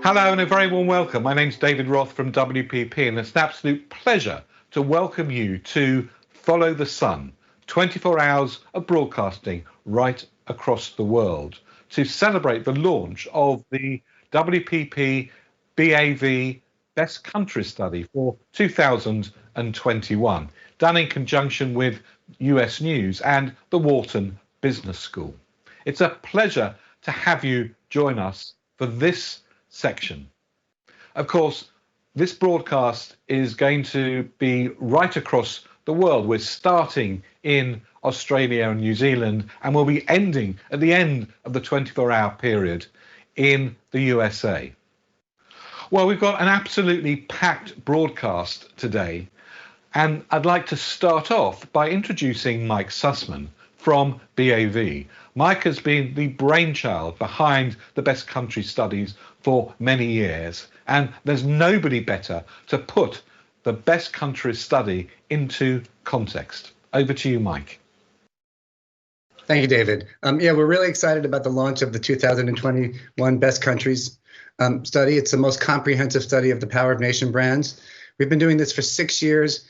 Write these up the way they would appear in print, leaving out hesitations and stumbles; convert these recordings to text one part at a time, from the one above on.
Hello and a very warm welcome. My name's David Roth from WPP, and it's an absolute pleasure to welcome you to Follow the Sun, 24 hours of broadcasting right across the world to celebrate the launch of the WPP BAV Best Country Study for 2021, done in conjunction with US News and the Wharton Business School. It's a pleasure to have you join us for this section. Of course, this broadcast is going to be right across the world. We're starting in Australia and New Zealand, and we'll be ending at the end of the 24-hour period in the USA. Well, we've got an absolutely packed broadcast today, and I'd like to start off by introducing Mike Sussman from BAV. Mike has been the brainchild behind the Best Country Studies for many years, and there's nobody better to put the Best Country Study into context. Over to you, Mike. Thank you, David. We're really excited about the launch of the 2021 Best Countries study. It's the most comprehensive study of the power of nation brands. We've been doing this for 6 years,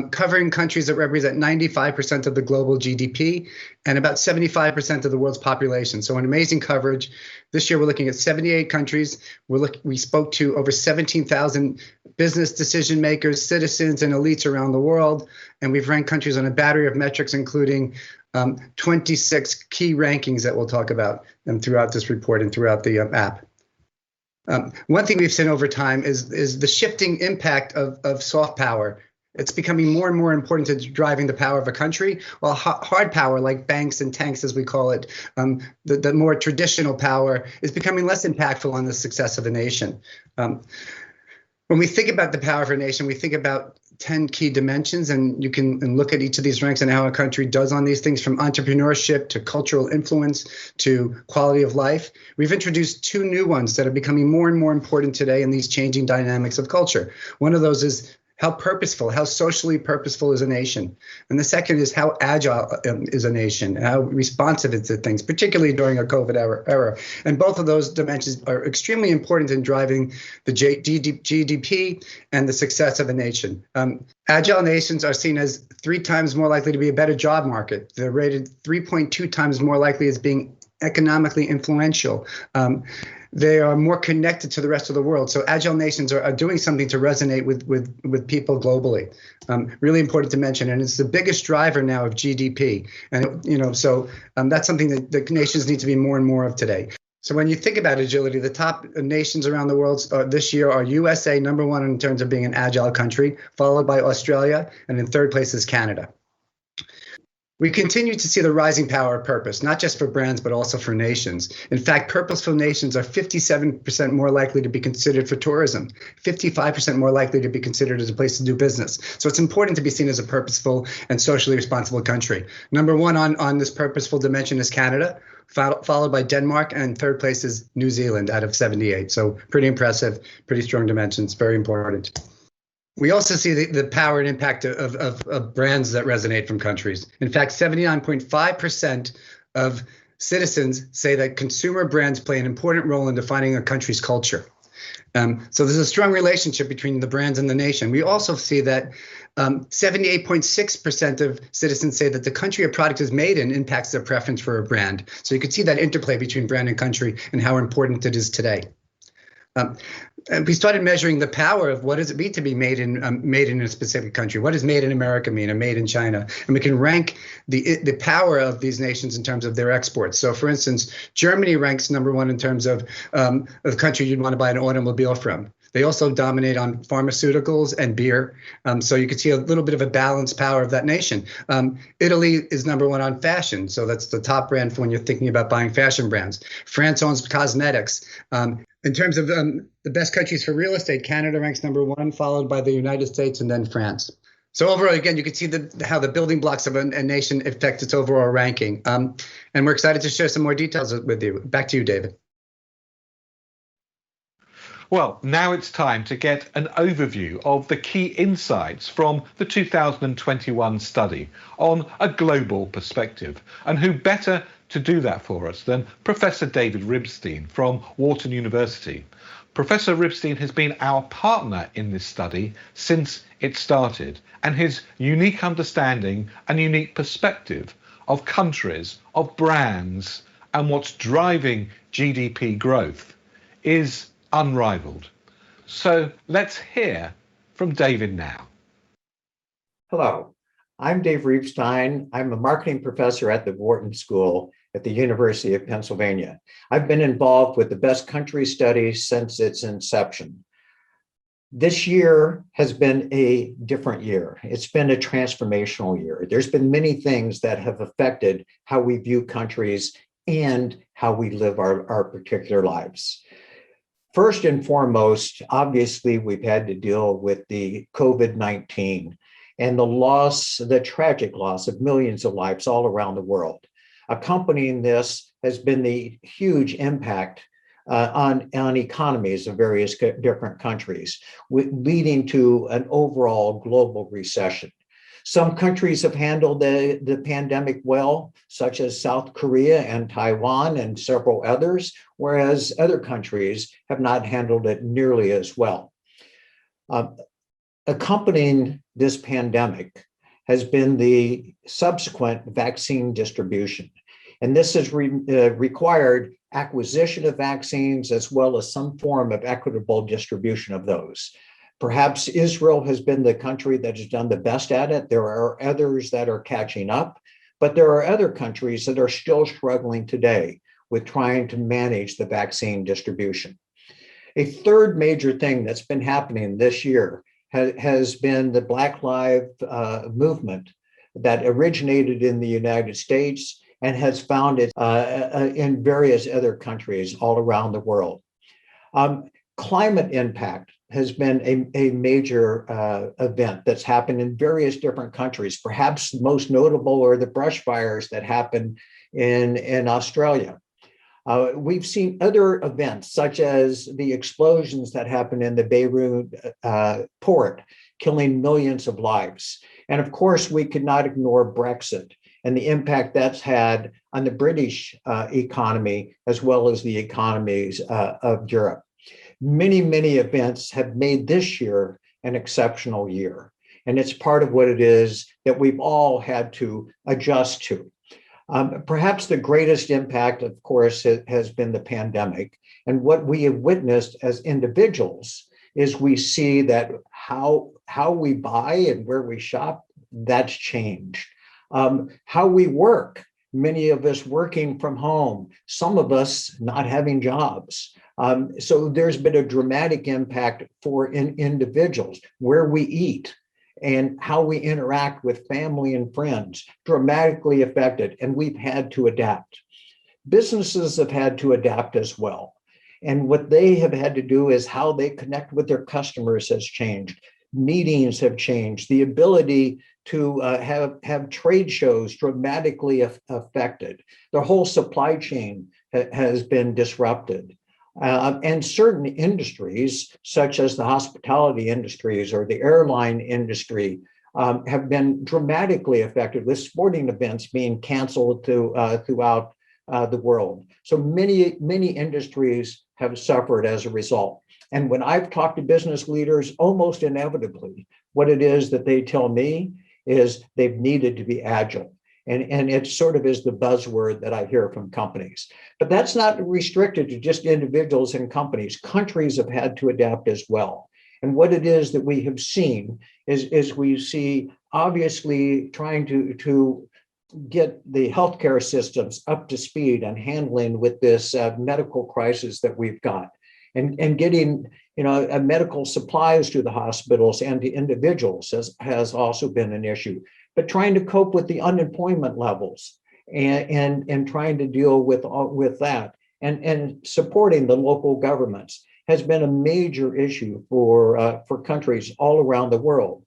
covering countries that represent 95% of the global GDP and about 75% of the world's population. So an amazing coverage. This year, we're looking at 78 countries. We spoke to over 17,000 business decision makers, citizens, and elites around the world. And we've ranked countries on a battery of metrics, including 26 key rankings that we'll talk about throughout this report and throughout the app. One thing we've seen over time is the shifting impact of soft power. It's becoming more and more important to driving the power of a country, while hard power, like banks and tanks, as we call it, the more traditional power, is becoming less impactful on the success of a nation. When we think about the power of a nation, we think about 10 key dimensions, and you can look at each of these ranks and how a country does on these things, from entrepreneurship to cultural influence to quality of life. We've introduced 2 new ones that are becoming more and more important today in these changing dynamics of culture. One of those is how purposeful, how socially purposeful is a nation. And the second is how agile is a nation, how responsive it is to things, particularly during a COVID era. And both of those dimensions are extremely important in driving the GDP and the success of a nation. Agile nations are seen as 3 times more likely to be a better job market. They're rated 3.2 times more likely as being economically influential. They are more connected to the rest of the world. So agile nations are doing something to resonate with people globally. Really important to mention, and it's the biggest driver now of GDP. And that's something that the nations need to be more and more of today. So when you think about agility, the top nations around the world this year are USA, number 1 in terms of being an agile country, followed by Australia, and in 3rd place is Canada. We continue to see the rising power of purpose, not just for brands, but also for nations. In fact, purposeful nations are 57% more likely to be considered for tourism, 55% more likely to be considered as a place to do business. So it's important to be seen as a purposeful and socially responsible country. Number 1 on this purposeful dimension is Canada, followed by Denmark, and in 3rd place is New Zealand out of 78. So pretty impressive, pretty strong dimensions, very important. We also see the power and impact of brands that resonate from countries. In fact, 79.5% of citizens say that consumer brands play an important role in defining a country's culture. So there's a strong relationship between the brands and the nation. We also see that 78.6% of citizens say that the country a product is made in impacts their preference for a brand. So you can see that interplay between brand and country and how important it is today. And we started measuring the power of what does it mean to be made in a specific country. What does made in America mean, and made in China? And we can rank the power of these nations in terms of their exports. So, for instance, Germany ranks number 1 in terms of the country you'd want to buy an automobile from. They also dominate on pharmaceuticals and beer. So you can see a little bit of a balanced power of that nation. Italy is number 1 on fashion. So that's the top brand for when you're thinking about buying fashion brands. France owns cosmetics. In terms of the best countries for real estate, Canada ranks number 1, followed by the United States and then France. So overall, again, you can see how the building blocks of a nation affect its overall ranking. And we're excited to share some more details with you. Back to you, David. Well, now it's time to get an overview of the key insights from the 2021 study on a global perspective. And who better to do that for us than Professor David Ribstein from Wharton University. Professor Ribstein has been our partner in this study since it started, and his unique understanding and unique perspective of countries, of brands, and what's driving GDP growth is unrivaled. So let's hear from David now. Hello, I'm Dave Reibstein. I'm a marketing professor at the Wharton School at the University of Pennsylvania. I've been involved with the Best Country Study since its inception. This year has been a different year. It's been a transformational year. There's been many things that have affected how we view countries and how we live our particular lives. First and foremost, obviously, we've had to deal with the COVID-19 and the tragic loss of millions of lives all around the world. Accompanying this has been the huge impact on economies of various different countries, leading to an overall global recession. Some countries have handled the pandemic well, such as South Korea and Taiwan and several others, whereas other countries have not handled it nearly as well. Accompanying this pandemic has been the subsequent vaccine distribution. And this has required acquisition of vaccines as well as some form of equitable distribution of those. Perhaps Israel has been the country that has done the best at it. There are others that are catching up, but there are other countries that are still struggling today with trying to manage the vaccine distribution. A third major thing that's been happening this year has been the Black Lives movement that originated in the United States and has found it in various other countries all around the world. Climate impact has been a major event that's happened in various different countries. Perhaps the most notable are the brush fires that happened in Australia. We've seen other events, such as the explosions that happened in the Beirut port, killing millions of lives. And of course, we could not ignore Brexit and the impact that's had on the British economy, as well as the economies of Europe. Many, many events have made this year an exceptional year. And it's part of what it is that we've all had to adjust to. Perhaps the greatest impact, of course, has been the pandemic. And what we have witnessed as individuals is we see that how we buy and where we shop, that's changed. How we work, many of us working from home, some of us not having jobs. So there's been a dramatic impact for individuals, where we eat and how we interact with family and friends, dramatically affected, and we've had to adapt. Businesses have had to adapt as well. And what they have had to do is how they connect with their customers has changed. Meetings have changed. The ability to have trade shows dramatically affected. The whole supply chain has been disrupted. And certain industries, such as the hospitality industries or the airline industry, have been dramatically affected, with sporting events being canceled throughout the world. So many, many industries have suffered as a result. And when I've talked to business leaders, almost inevitably, what it is that they tell me is they've needed to be agile. And it sort of is the buzzword that I hear from companies. But that's not restricted to just individuals and companies. Countries have had to adapt as well. And what it is that we have seen is we see, obviously, trying to get the healthcare systems up to speed and handling with this medical crisis that we've got. And getting medical supplies to the hospitals and to individuals has also been an issue. But trying to cope with the unemployment levels and trying to deal with that and supporting the local governments has been a major issue for countries all around the world.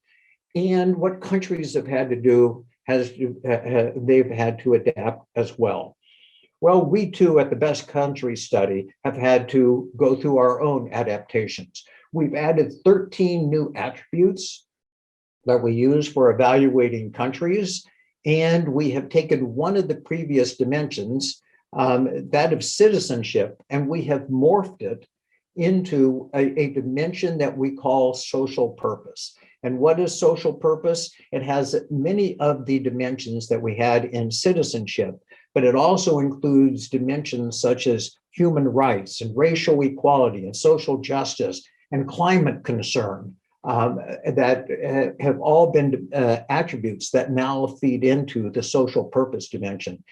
And what countries have had to do they've had to adapt as well. Well, we too at the Best Country Study have had to go through our own adaptations. We've added 13 new attributes that we use for evaluating countries, and we have taken one of the previous dimensions, that of citizenship, and we have morphed it into a dimension that we call social purpose. And what is social purpose? It has many of the dimensions that we had in citizenship, but it also includes dimensions such as human rights and racial equality and social justice and climate concern, that have all been attributes that now feed into the social purpose dimension.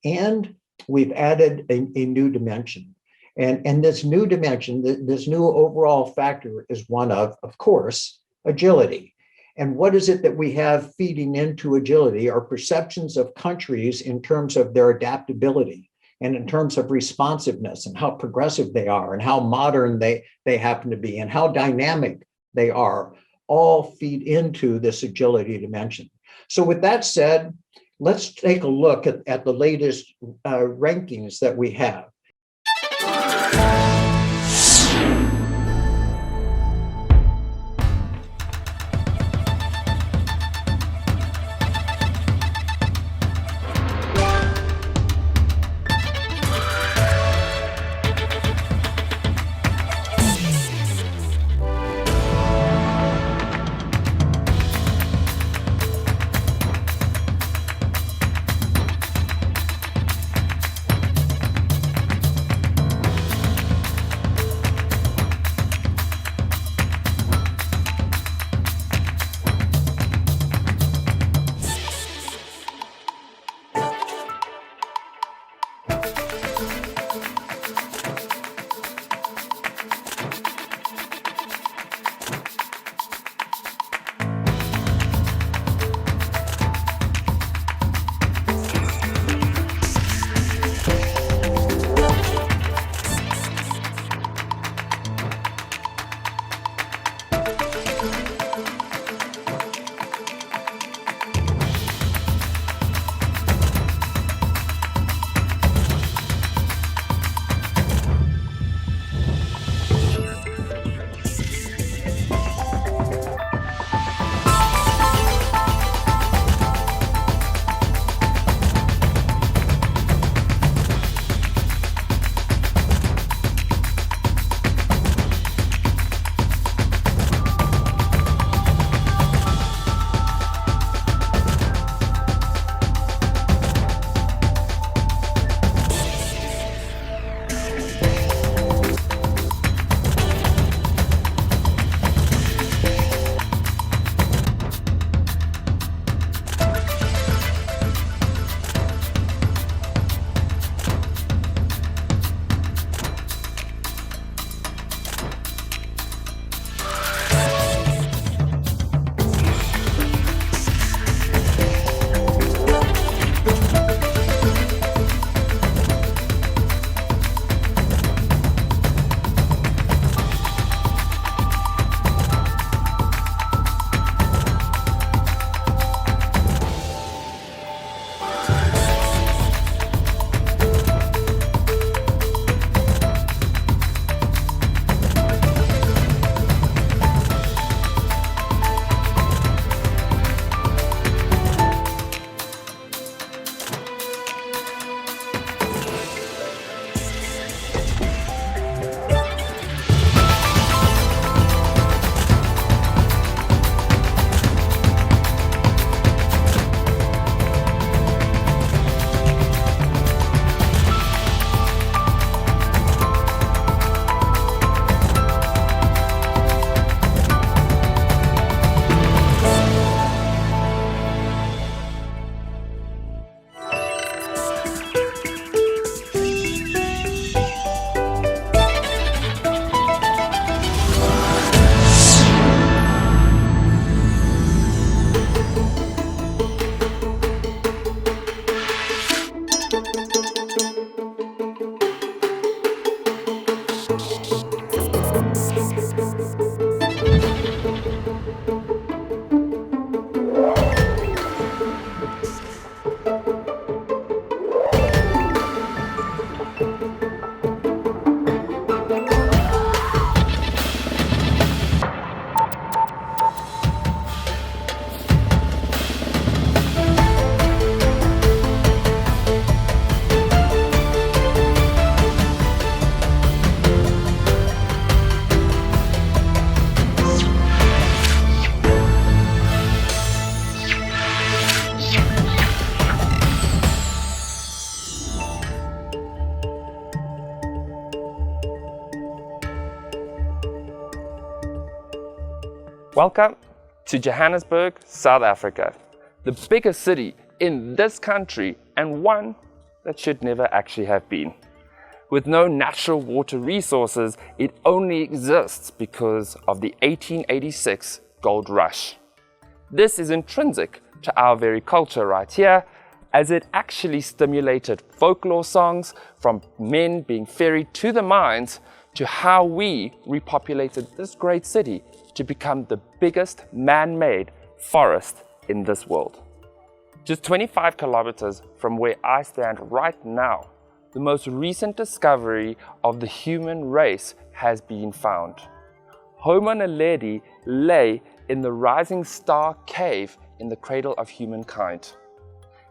And we've added a new dimension. And this new dimension, this new overall factor is one of course, agility. And what is it that we have feeding into agility? Our perceptions of countries in terms of their adaptability and in terms of responsiveness and how progressive they are and how modern they happen to be and how dynamic they are, all feed into this agility dimension. So with that said, let's take a look at the latest rankings that we have. Welcome to Johannesburg, South Africa, the biggest city in this country and one that should never actually have been. With no natural water resources, it only exists because of the 1886 gold rush. This is intrinsic to our very culture right here, as it actually stimulated folklore songs from men being ferried to the mines to how we repopulated this great city to become the biggest man-made forest in this world. Just 25 kilometers from where I stand right now, the most recent discovery of the human race has been found. Homo naledi lay in the Rising Star Cave in the cradle of humankind.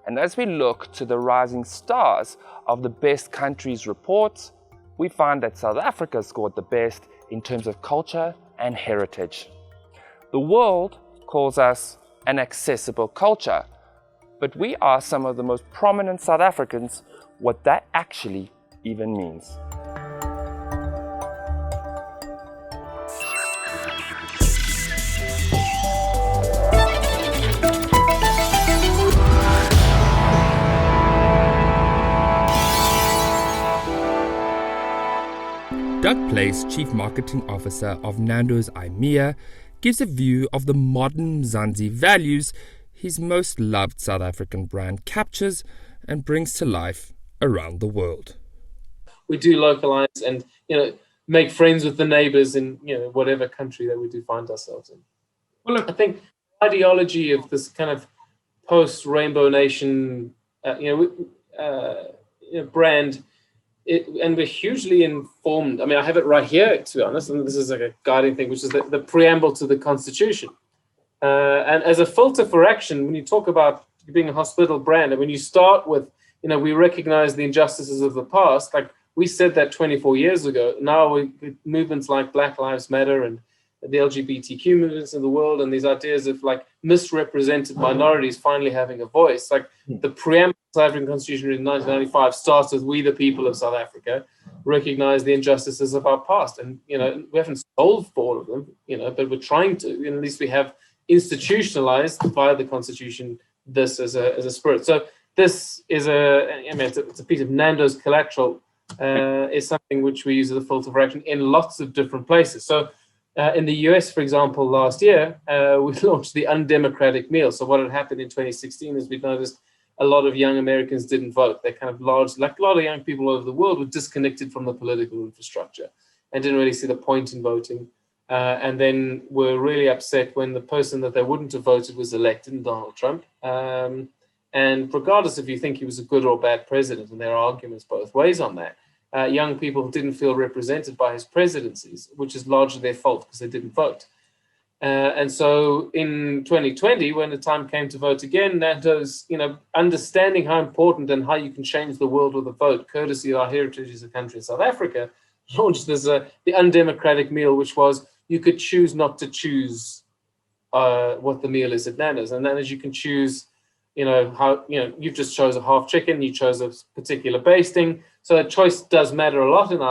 And as we look to the rising stars of the best countries reports, we find that South Africa scored the best in terms of culture and heritage. The world calls us an accessible culture, but we are some of the most prominent South Africans, what that actually even means. Doug Place, Chief Marketing Officer of Nando's IMEA, gives a view of the modern Mzansi values his most loved South African brand captures and brings to life around the world. We do localize and, make friends with the neighbors in, whatever country that we do find ourselves in. Well, look, I think the ideology of this kind of post-Rainbow Nation, brand, and we're hugely informed. I mean, I have it right here, to be honest, and this is like a guiding thing, which is the preamble to the Constitution. And as a filter for action, when you talk about being a hospitable brand, and when you start with, we recognize the injustices of the past, like we said that 24 years ago. Now movements like Black Lives Matter and the LGBTQ movements in the world, and these ideas of like misrepresented minorities finally having a voice. Like the preamble of the South African Constitution in 1995 starts with "We the people of South Africa recognize the injustices of our past," and we haven't solved for all of them, but we're trying to. And at least we have institutionalized via the Constitution this as a spirit. So this is it's a piece of Nando's collateral. Is something which we use as a filter for action in lots of different places. So. In the US, for example, last year, we launched the undemocratic meal. So what had happened in 2016 is we'd noticed a lot of young Americans didn't vote. They're kind of large, like a lot of young people all over the world were disconnected from the political infrastructure and didn't really see the point in voting. And then were really upset when the person that they wouldn't have voted was elected, Donald Trump. And regardless if you think he was a good or bad president, and there are arguments both ways on that, young people didn't feel represented by his presidencies, which is largely their fault because they didn't vote. And so in 2020, when the time came to vote again, Nando's, understanding how important and how you can change the world with a vote, courtesy of our heritage as a country in South Africa, launched this, the undemocratic meal, which was you could choose not to choose what the meal is at Nando's. And then as you can choose, you've just chose a half chicken, you chose a particular basting. So that choice does matter a lot in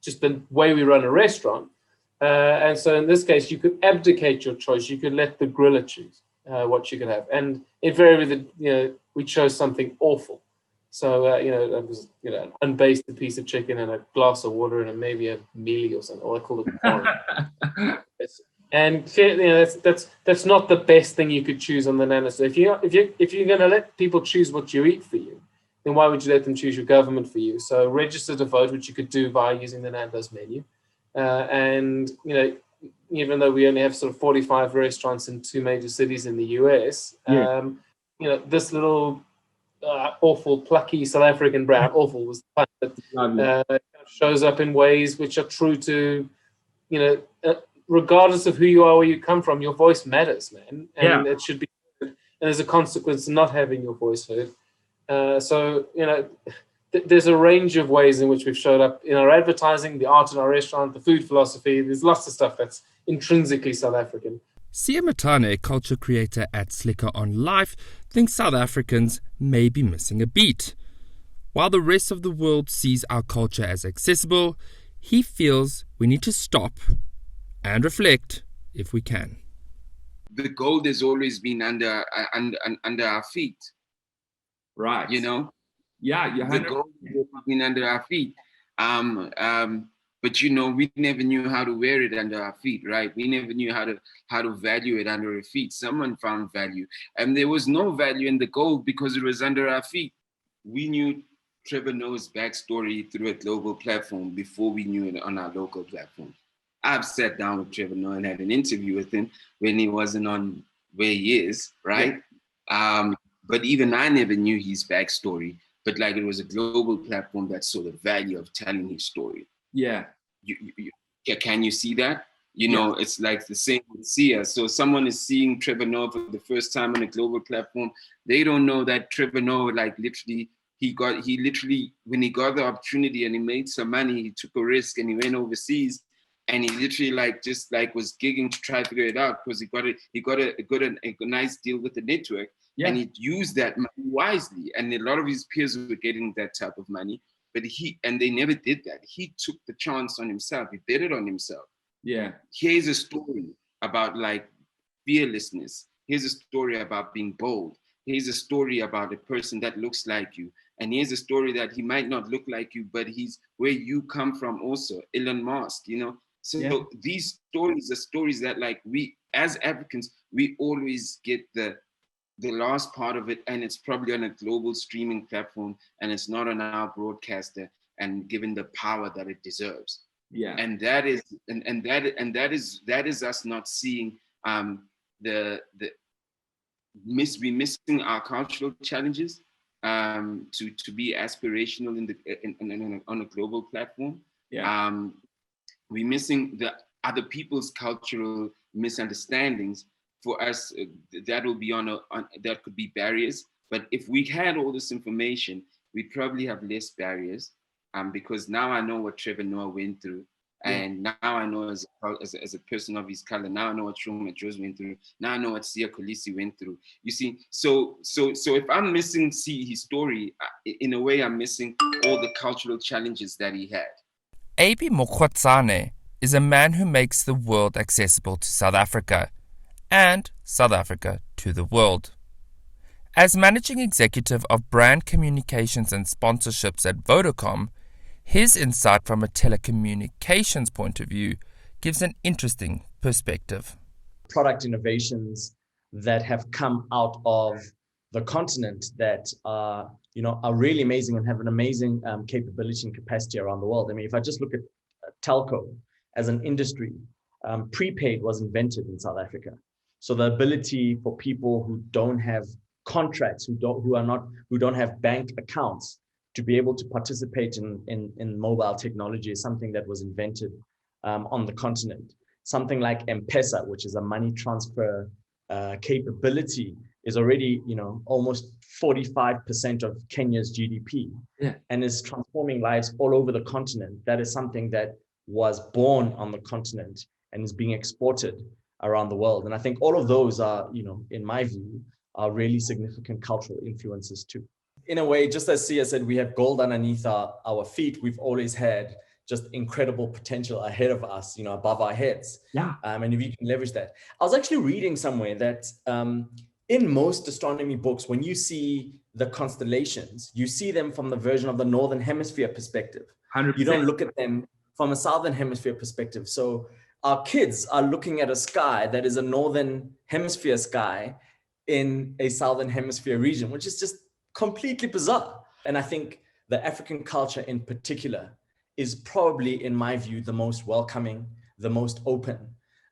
just the way we run a restaurant. And so in this case, you could abdicate your choice. You could let the griller choose what you could have. And invariably, we chose something awful. So, it was, an unbasted piece of chicken and a glass of water and maybe a mealie or something. Or I call it corn. And that's not the best thing you could choose on the Nando's. So if you're going to let people choose what you eat for you, then why would you let them choose your government for you? So register to vote, which you could do via using the Nando's menu. And even though we only have sort of 45 restaurants in 2 major cities in the US, this little awful, plucky South African brand, awful was the pun, that shows up in ways which are true to, regardless of who you are, where you come from, your voice matters, man. And it should be heard. And there's a consequence to not having your voice heard. There's a range of ways in which we've showed up in our advertising, the art in our restaurant, the food philosophy. There's lots of stuff that's intrinsically South African. Sia Matane, a culture creator at Slicker on Life, thinks South Africans may be missing a beat. While the rest of the world sees our culture as accessible, he feels we need to stop and reflect if we can. the gold has always been under our feet. Right. You know? Yeah, the gold has always been under our feet. But you know, we never knew how to wear it under our feet, right? We never knew how to value it under our feet. Someone found value, and there was no value in the gold because it was under our feet. We knew Trevor Noah's backstory through a global platform before we knew it on our local platform. I've sat down with Trevor Noah and had an interview with him when he wasn't on where he is, right? Yeah. But even I never knew his backstory. But like, it was a global platform that saw the value of telling his story. Yeah. Can you see that? You know, it's like the same with Sia. So someone is seeing Trevor Noah for the first time on a global platform. They don't know that Trevor Noah, like literally, when he got the opportunity and he made some money, he took a risk and he went overseas, and he literally was gigging to try to figure it out because he got a nice deal with the network. Yeah. And he used that money wisely. And a lot of his peers were getting that type of money, but they never did that. He took the chance on himself. He bet it on himself. Yeah. Here's a story about like fearlessness. Here's a story about being bold. Here's a story about a person that looks like you. And here's a story that he might not look like you, but he's where you come from also. Elon Musk, you know? So these stories are stories that like we, as Africans, we always get the last part of it, and it's probably on a global streaming platform, and it's not on our broadcaster and given the power that it deserves. Yeah. And that is us not seeing we're missing our cultural challenges to be aspirational on a global platform. Yeah. We're missing the other people's cultural misunderstandings. For us, that could be barriers. But if we had all this information, we'd probably have less barriers. Because now I know what Trevor Noah went through, and now I know as a person of his color. Now I know what Shuma Jones went through. Now I know what Sia Kolisi went through. You see, so if I'm missing his story, in a way, I'm missing all the cultural challenges that he had. Abi Mokgwatsane is a man who makes the world accessible to South Africa, and South Africa to the world. As managing executive of brand communications and sponsorships at Vodacom, his insight from a telecommunications point of view gives an interesting perspective. Product innovations that have come out of the continent that are really amazing and have an amazing capability and capacity around the world. I mean, if I just look at telco as an industry, prepaid was invented in South Africa. So the ability for people who don't have contracts, who don't have bank accounts, to be able to participate in mobile technology is something that was invented on the continent. Something like M-Pesa, which is a money transfer capability, is already almost 45% of Kenya's GDP, and is transforming lives all over the continent. That is something that was born on the continent and is being exported around the world. And I think all of those are, in my view, are really significant cultural influences too. In a way, just as Sia said, we have gold underneath our feet. We've always had just incredible potential ahead of us, above our heads. Yeah. And if you can leverage that. I was actually reading somewhere that in most astronomy books, when you see the constellations, you see them from the version of the Northern Hemisphere perspective. 100%. You don't look at them from a Southern Hemisphere perspective. So our kids are looking at a sky that is a Northern Hemisphere sky in a Southern Hemisphere region, which is just completely bizarre. And I think the African culture in particular is probably, in my view, the most welcoming, the most open.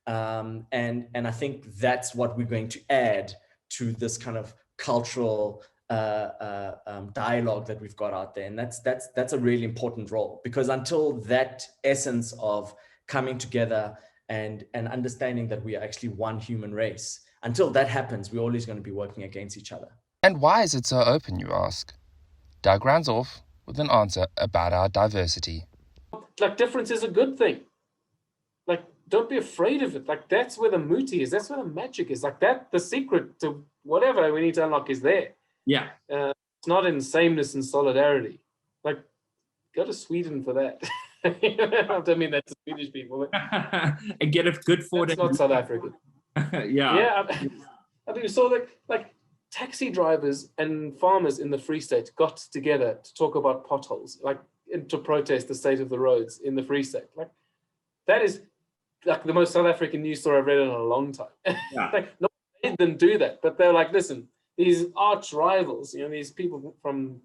And I think that's what we're going to add to this kind of cultural dialogue that we've got out there. And that's a really important role, because until that essence of coming together and understanding that we are actually one human race, until that happens, we're always going to be working against each other. And why is it so open, you ask? Doug runs off with an answer about our diversity. Like, difference is a good thing. Like, don't be afraid of it. Like, that's where the muti is. That's where the magic is. Like, that, the secret to whatever we need to unlock is there. Yeah. It's not in sameness and solidarity. Like, go to Sweden for that. I don't mean that to Swedish people. But and get a good for it's not South Africa. Yeah, I mean, so like taxi drivers and farmers in the Free State got together to talk about potholes, like to protest the state of the roads in the Free State. Like that is like the most South African news story I've read in a long time. Yeah. Like no one made them do that, but they're like, listen, these arch rivals, these people from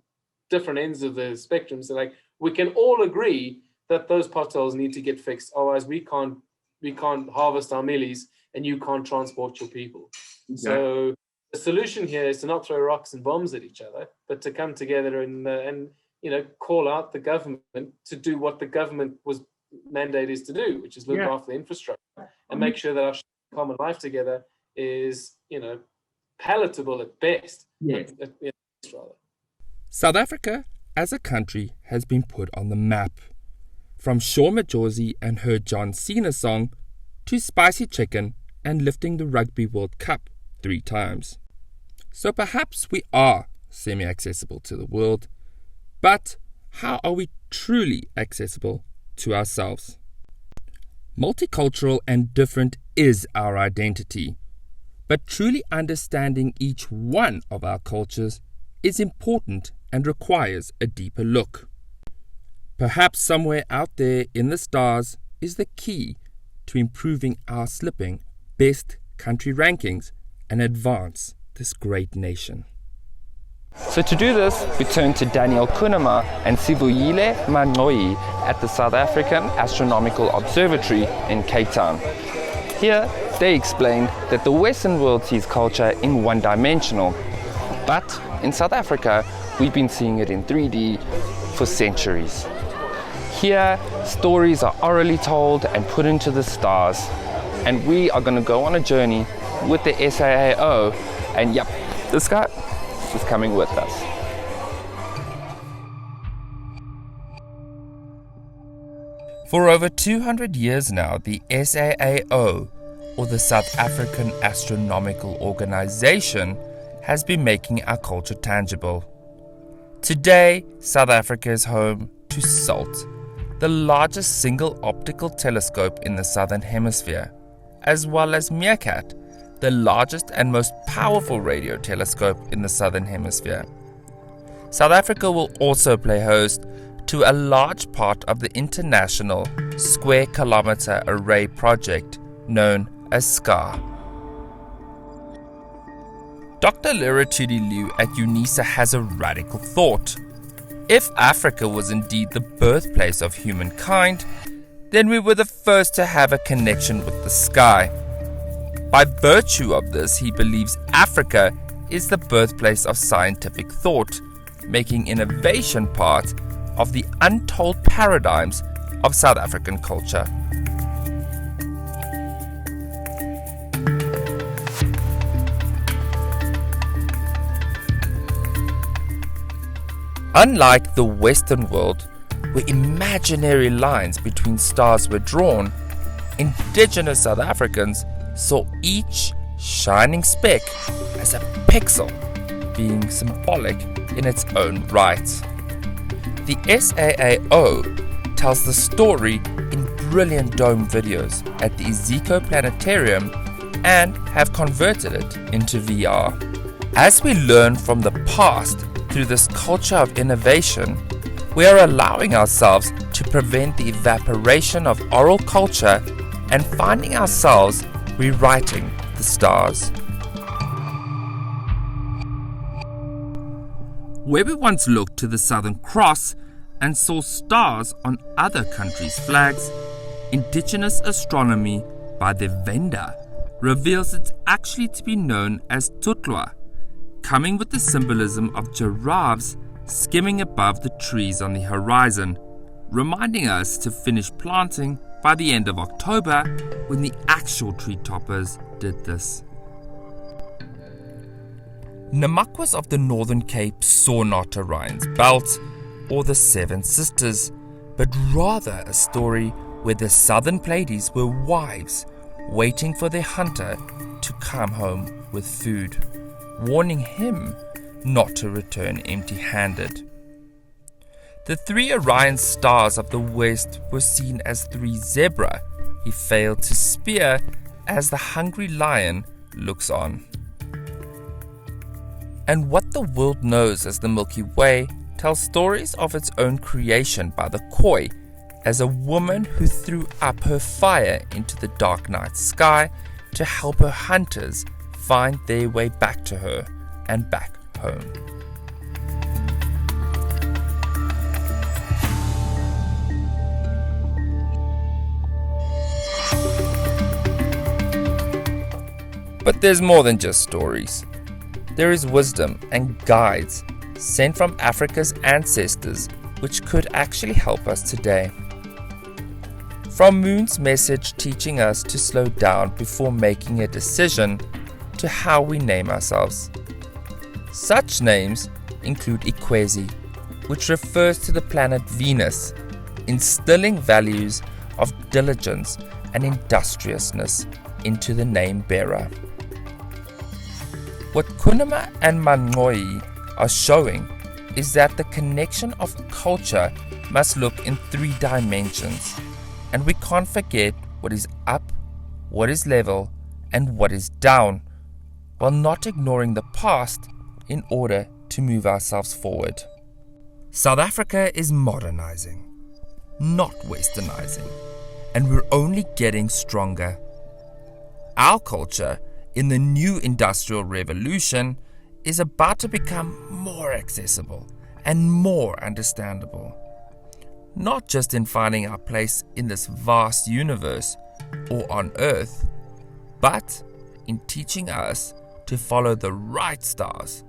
different ends of the spectrum, so like we can all agree that those potholes need to get fixed. Otherwise, we can't harvest our millies, and you can't transport your people. Okay. So the solution here is to not throw rocks and bombs at each other, but to come together and call out the government to do what the government was mandate is to do, which is look after the infrastructure and make sure that our common life together is, palatable at best. Yes. South Africa, as a country, has been put on the map. From Shaw Majosi and her John Cena song to spicy chicken and lifting the Rugby World Cup 3 times. So perhaps we are semi-accessible to the world, but how are we truly accessible to ourselves? Multicultural and different is our identity, but truly understanding each one of our cultures is important and requires a deeper look. Perhaps somewhere out there in the stars is the key to improving our slipping best country rankings and advance this great nation. So to do this, we turn to Daniel Kunema and Sivuyile Manoi at the South African Astronomical Observatory in Cape Town. Here, they explain that the Western world sees culture in one-dimensional, but in South Africa, we've been seeing it in 3D for centuries. Here, stories are orally told and put into the stars, and we are going to go on a journey with the SAAO, and yep, this guy is coming with us. For over 200 years now, the SAAO, or the South African Astronomical Organization, has been making our culture tangible. Today, South Africa is home to SALT, the largest single optical telescope in the Southern Hemisphere, as well as Meerkat, the largest and most powerful radio telescope in the Southern Hemisphere. South Africa will also play host to a large part of the international Square Kilometre Array project known as SCAR. Dr. Leratudi Liu at UNISA has a radical thought. If Africa was indeed the birthplace of humankind, then we were the first to have a connection with the sky. By virtue of this, he believes Africa is the birthplace of scientific thought, making innovation part of the untold paradigms of South African culture. Unlike the Western world, where imaginary lines between stars were drawn, indigenous South Africans saw each shining speck as a pixel, being symbolic in its own right. The SAAO tells the story in brilliant dome videos at the Iziko Planetarium and have converted it into VR. As we learn from the past through this culture of innovation, we are allowing ourselves to prevent the evaporation of oral culture and finding ourselves rewriting the stars. Where we once looked to the Southern Cross and saw stars on other countries' flags, indigenous astronomy by the Venda reveals it's actually to be known as Tutlwa, coming with the symbolism of giraffes skimming above the trees on the horizon, reminding us to finish planting by the end of October when the actual tree toppers did this. Namakwas of the Northern Cape saw not Orion's belt or the Seven Sisters, but rather a story where the Southern Pleiades were wives waiting for their hunter to come home with food, warning him not to return empty-handed. The 3 Orion stars of the west were seen as 3 zebra he failed to spear as the hungry lion looks on. And what the world knows as the Milky Way tells stories of its own creation by the Khoi, as a woman who threw up her fire into the dark night sky to help her hunters find their way back to her and back home. But there's more than just stories. There is wisdom and guides sent from Africa's ancestors which could actually help us today. From Moon's message teaching us to slow down before making a decision to how we name ourselves. Such names include Ikwezi, which refers to the planet Venus, instilling values of diligence and industriousness into the name bearer. What Kunama and Manngoi are showing is that the connection of culture must look in 3 dimensions, and we can't forget what is up, what is level, and what is down, while not ignoring the past in order to move ourselves forward. South Africa is modernizing, not westernizing, and we're only getting stronger. Our culture in the new industrial revolution is about to become more accessible and more understandable, not just in finding our place in this vast universe or on Earth, but in teaching us to follow the right stars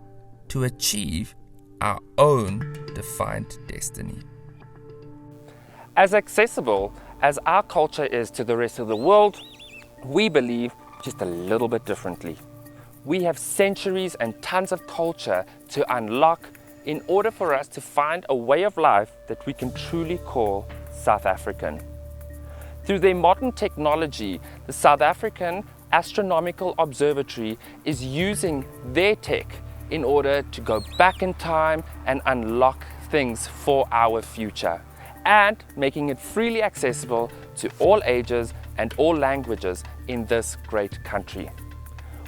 to achieve our own defined destiny. As accessible as our culture is to the rest of the world, we believe just a little bit differently. We have centuries and tons of culture to unlock in order for us to find a way of life that we can truly call South African. Through their modern technology, the South African Astronomical Observatory is using their tech in order to go back in time and unlock things for our future, and making it freely accessible to all ages and all languages in this great country.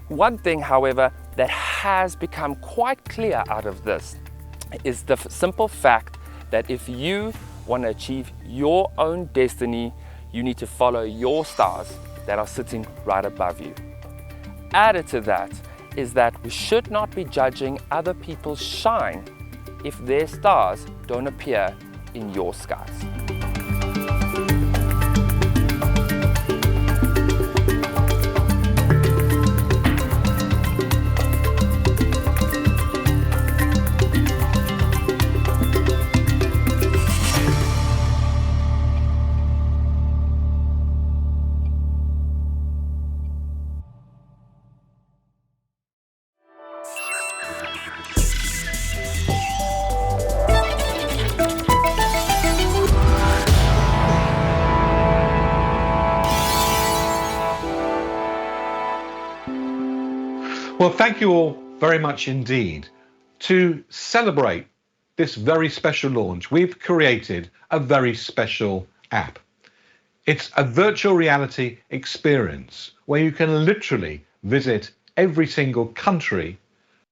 One thing, however, that has become quite clear out of this is the simple fact that if you want to achieve your own destiny, you need to follow your stars that are sitting right above you. Added to that is that we should not be judging other people's shine if their stars don't appear in your skies. Well, thank you all very much indeed. To celebrate this very special launch, we've created a very special app. It's a virtual reality experience where you can literally visit every single country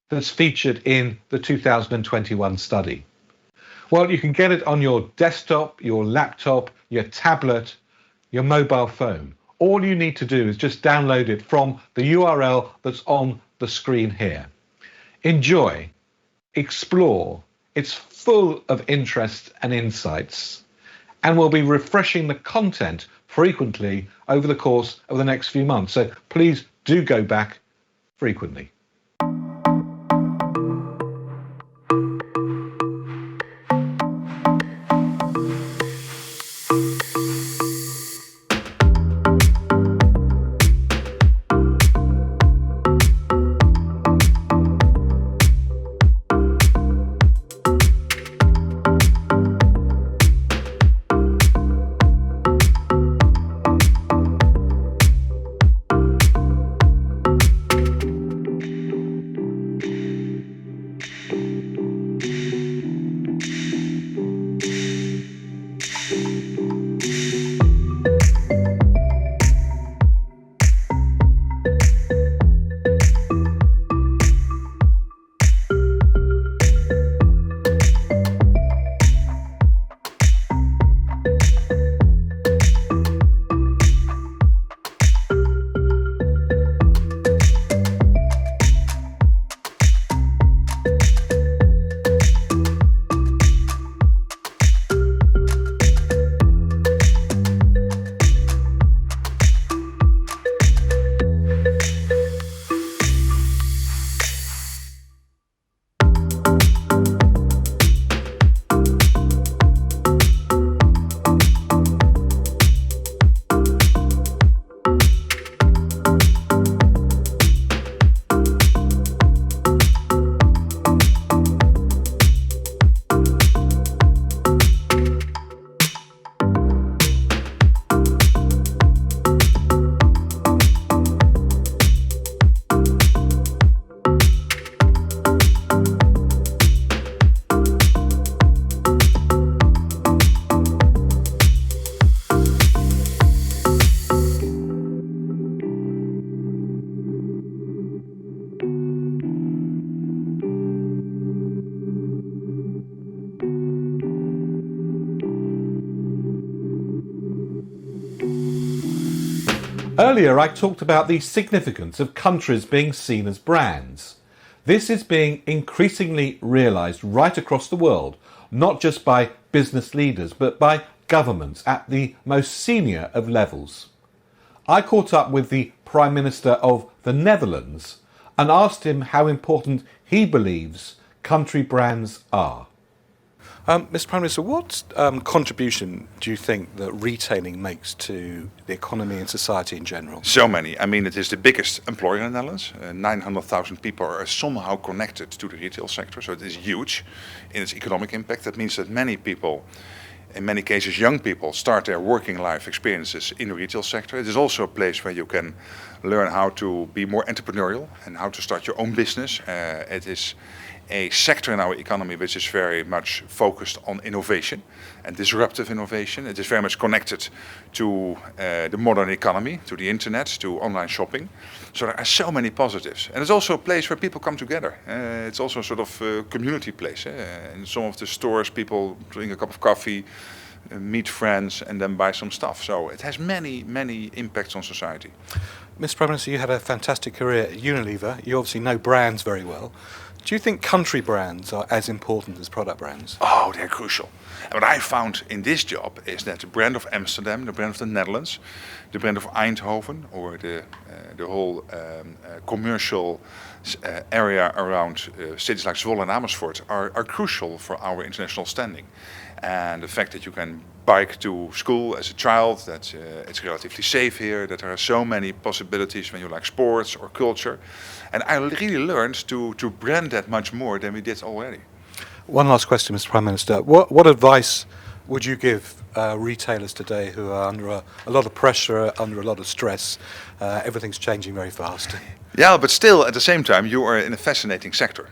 that's featured in the 2021 study. Well, you can get it on your desktop, your laptop, your tablet, your mobile phone. All you need to do is just download it from the URL that's on the screen here. Enjoy, explore. It's full of interest and insights, and we'll be refreshing the content frequently over the course of the next few months. So please do go back frequently. Earlier, I talked about the significance of countries being seen as brands. This is being increasingly realised right across the world, not just by business leaders, but by governments at the most senior of levels. I caught up with the Prime Minister of the Netherlands and asked him how important he believes country brands are. Mr. Prime Minister, what contribution do you think that retailing makes to the economy and society in general? So many. I mean, it is the biggest employer in the Netherlands. 900,000 people are somehow connected to the retail sector, so it is huge in its economic impact. That means that many people, in many cases young people, start their working life experiences in the retail sector. It is also a place where you can learn how to be more entrepreneurial and how to start your own business. It is a sector in our economy which is very much focused on innovation and disruptive innovation. It is very much connected to the modern economy, to the internet, to online shopping. So there are so many positives. And it's also a place where people come together. It's also a sort of community place. In some of the stores, people drink a cup of coffee, meet friends, and then buy some stuff. So it has many, many impacts on society. Mr. Prime Minister, you had a fantastic career at Unilever. You obviously know brands very well. Do you think country brands are as important as product brands? Oh, they're crucial. And what I found in this job is that the brand of Amsterdam, the brand of the Netherlands, the brand of Eindhoven, or the whole commercial area around cities like Zwolle and Amersfoort are crucial for our international standing. And the fact that you can bike to school as a child, that it's relatively safe here, that there are so many possibilities when you like sports or culture. And I really learned to brand that much more than we did already. One last question, Mr. Prime Minister. What advice would you give retailers today who are under a lot of pressure, under a lot of stress? Everything's changing very fast. Yeah, but still, at the same time, you are in a fascinating sector.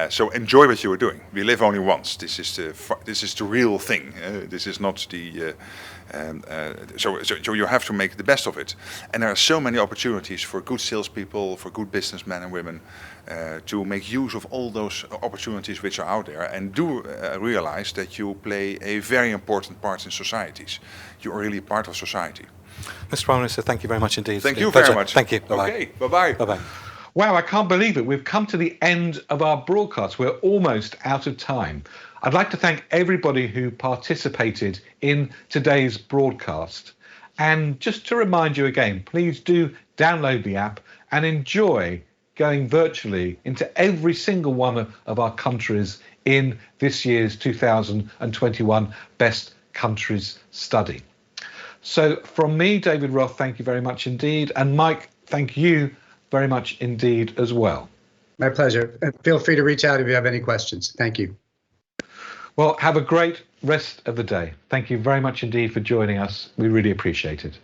So enjoy what you are doing. We live only once. This is the real thing. This is not the. So you have to make the best of it. And there are so many opportunities for good salespeople, for good businessmen and women, to make use of all those opportunities which are out there. And do realize that you play a very important part in societies. You are really part of society. Mr. Prime Minister, thank you very much indeed. Thank you very much. Thank you. Bye-bye. Okay, bye-bye. Bye-bye. Wow, I can't believe it. We've come to the end of our broadcast. We're almost out of time. I'd like to thank everybody who participated in today's broadcast. And just to remind you again, please do download the app and enjoy going virtually into every single one of our countries in this year's 2021 Best Countries Study. So from me, David Roth, thank you very much indeed. And Mike, thank you very much indeed as well. My pleasure. And feel free to reach out if you have any questions. Thank you. Well, have a great rest of the day. Thank you very much indeed for joining us. We really appreciate it.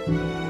you.